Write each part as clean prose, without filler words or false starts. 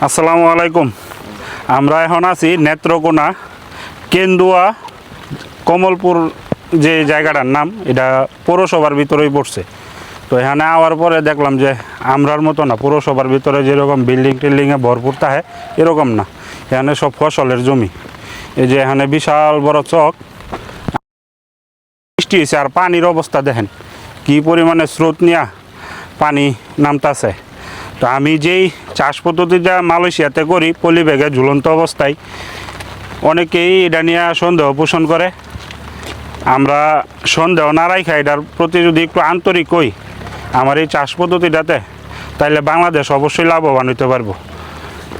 আসসালামু আলাইকুম। আমরা এখন আছি নেত্রকোনা কেন্দুয়া কমলপুর যে জায়গাটার নাম, এটা পৌরসভার ভিতরেই পড়ছে। তো এখানে আওয়ার পরে দেখলাম যে আমরার মতো না, পৌরসভার ভিতরে যেরকম বিল্ডিং টিল্ডিংয়ে ভরপুর থাকে এরকম না, এখানে সব ফসলের জমি। এই যে এখানে বিশাল বড় চক, বৃষ্টি হয়েছে আর পানির অবস্থা দেখেন কি পরিমাণে স্রোত নিয়ে পানি নামতাছে। তো আমি যেই চাষ পদ্ধতিটা মালয়েশিয়াতে করি পলি ব্যাগে ঝুলন্ত অবস্থায়, অনেকেই এটা নিয়ে সন্দেহ পোষণ করে। আমরা সন্দেহ না রাখা এটার প্রতি যদি একটু আন্তরিক হই আমার এই চাষ পদ্ধতিটাতে, তাইলে বাংলাদেশ অবশ্যই লাভবান হইতে পারবো।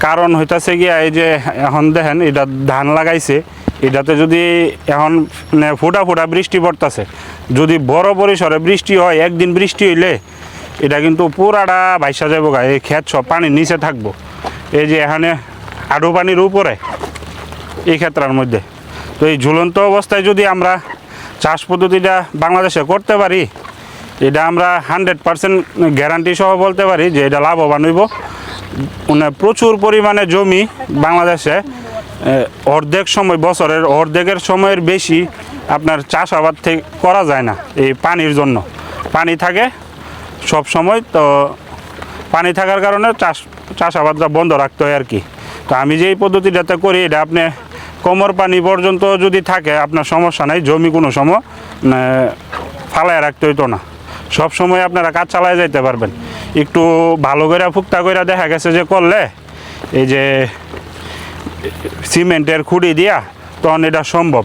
কারণ হইতাছে গিয়া এই যে এখন দেখেন এটা ধান লাগাইছে, এটাতে যদি এখন ফোটা ফোটা বৃষ্টি পড়তেছে, যদি বড় পরিসরে বৃষ্টি হয়, একদিন বৃষ্টি হইলে এটা কিন্তু পুরাটা ভাইসা যাবো গা, এই ক্ষেত সব পানির নিচে থাকবো। এই যে এখানে আডু পানির উপরে এই ক্ষেত্রের মধ্যে। তো এই ঝুলন্ত অবস্থায় যদি আমরা চাষ পদ্ধতিটা বাংলাদেশে করতে পারি, এটা আমরা 100% গ্যারান্টি সহ বলতে পারি যে এটা লাভবান হইব। মানে প্রচুর পরিমাণে জমি বাংলাদেশে অর্ধেক সময়, বছরের অর্ধেকের সময়ের বেশি আপনার চাষাবাদ থেকে করা যায় না এই পানির জন্য। পানি থাকে সব সময়, তো পানি থাকার কারণে চাষাবাদটা বন্ধ রাখতে হয় আর কি। তো আমি যে এই পদ্ধতিটাতে করি, এটা আপনি কোমর পানি পর্যন্ত যদি থাকে আপনার সমস্যা নাই, জমি কোনো সময় ফালায় রাখতে হইতো না, সব সময় আপনারা কাজ চালায় যাইতে পারবেন। একটু ভালো করে ফুক্তা করে দেখা গেছে যে করলে, এই যে সিমেন্টের খুঁড়ি দিয়া, তখন এটা সম্ভব।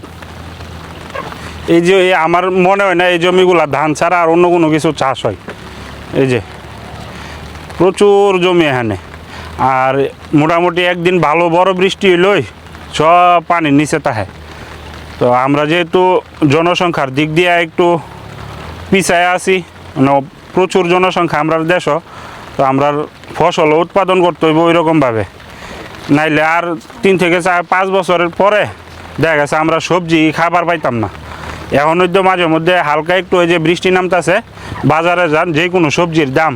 এই যে আমার মনে হয় না এই জমিগুলা ধান ছাড়া আর অন্য কোনো কিছু চাষ হয়। এই যে প্রচুর জমি এখানে, আর মোটামুটি একদিন ভালো বড় বৃষ্টি হইলই সব পানির নিচে থাকে। তো আমরা যেহেতু জনসংখ্যার দিক দিয়ে একটু পিছায় আছি, মানে প্রচুর জনসংখ্যা আমরা দেশও, তো আমরা ফসল উৎপাদন করতে হইব ওইরকমভাবে, নাইলে আর 3 থেকে 5 বছরের পরে দেখা গেছে আমরা সবজি খাবার পাইতাম না। এখন হয়তো মাঝে মধ্যে হালকা একটু ওই যে বৃষ্টি নামতেছে, বাজারে যান যে কোনো সবজির দাম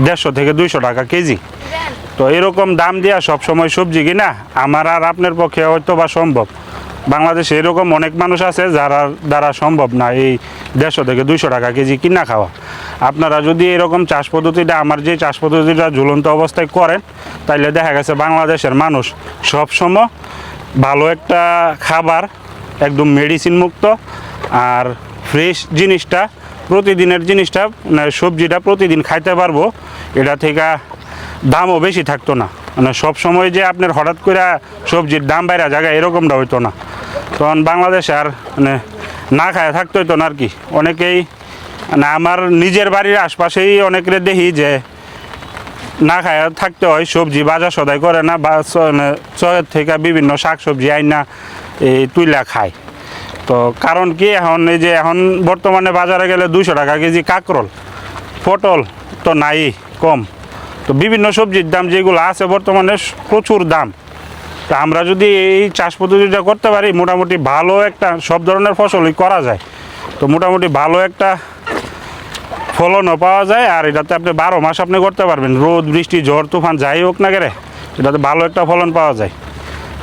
150 থেকে 200 টাকা কেজি। তো এরকম দাম দিয়া সবসময় সবজি কিনা আমার আর আপনার পক্ষে হয়তো বা সম্ভব। বাংলাদেশে এরকম অনেক মানুষ আছে যারা দ্বারা সম্ভব না এই 150 থেকে 200 টাকা কেজি কিনা খাওয়া। আপনারা যদি এরকম চাষ পদ্ধতিটা, আমার যে চাষ পদ্ধতিটা ঝুলন্ত অবস্থায় করেন, তাইলে দেখা গেছে বাংলাদেশের মানুষ সবসময় ভালো একটা খাবার, একদম মেডিসিন মুক্ত আর ফ্রেশ জিনিসটা, প্রতিদিনের জিনিসটা, সবজিটা প্রতিদিন খাইতে পারবো। এটা থেকে দামও বেশি থাকতো না, মানে সবসময় যে আপনার হঠাৎ করে সবজির দাম বাইরে জায়গায় এরকমটা হইতো না। তখন বাংলাদেশে আর মানে না খায় থাকতে হইতো না আর কি। অনেকেই মানে আমার নিজের বাড়ির আশপাশেই অনেকের দেখি যে না খায় থাকতে হয়, সবজি বাজার সদাই করে না, বা চয়ের থেকে বিভিন্ন শাক সবজি আইনা এই তুইলা খায়। তো কারণ কি, এখন এই যে এখন বর্তমানে বাজারে গেলে 200 টাকা কেজি কাঁকরোল, পটল তো নাই কম। তো বিভিন্ন সবজির দাম যেগুলো আছে বর্তমানে প্রচুর দাম। তা আমরা যদি এই চাষ পদ্ধতিটা করতে পারি, মোটামুটি ভালো একটা সব ধরনের ফসলই করা যায়। তো মোটামুটি ভালো একটা ফলনও পাওয়া যায়, আর এটাতে আপনি 12 মাস আপনি করতে পারবেন, রোদ বৃষ্টি ঝড় তুফান যাই হোক না কেরে এটাতে ভালো একটা ফলন পাওয়া যায়।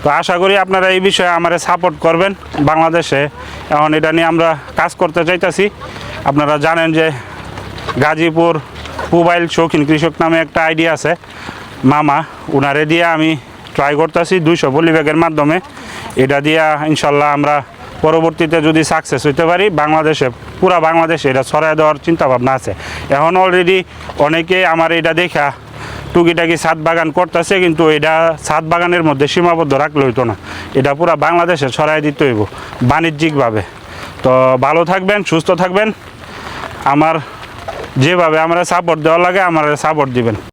তো আশা করি আপনারা এই বিষয়ে আমার সাপোর্ট করবেন। বাংলাদেশে এখন এটা নিয়ে আমরা কাজ করতে চাইতেছি। আপনারা জানেন যে গাজীপুর পুবাইল শৌখিন কৃষক নামে একটা আইডিয়া আছে, মামা উনারে দিয়ে আমি ট্রাই করতেছি 200 পলি ব্যাগের মাধ্যমে। এটা দিয়া ইনশাল্লাহ আমরা পরবর্তীতে যদি সাকসেস হইতে পারি, বাংলাদেশে পুরা বাংলাদেশে এটা ছড়াই দেওয়ার চিন্তাভাবনা আছে। এখন অলরেডি অনেকে আমার এটা দেখা টুকিটাকি ছাদ বাগান করতেছে, কিন্তু এটা ছাদ বাগানের মধ্যে সীমাবদ্ধ রাখলে হইতো না, এটা পুরা বাংলাদেশে ছড়াই দিতে হইব বাণিজ্যিকভাবে। তো ভালো থাকবেন, সুস্থ থাকবেন, আমার যেভাবে আমরা সাপোর্ট দেওয়া লাগে আমার সাপোর্ট দিবেন।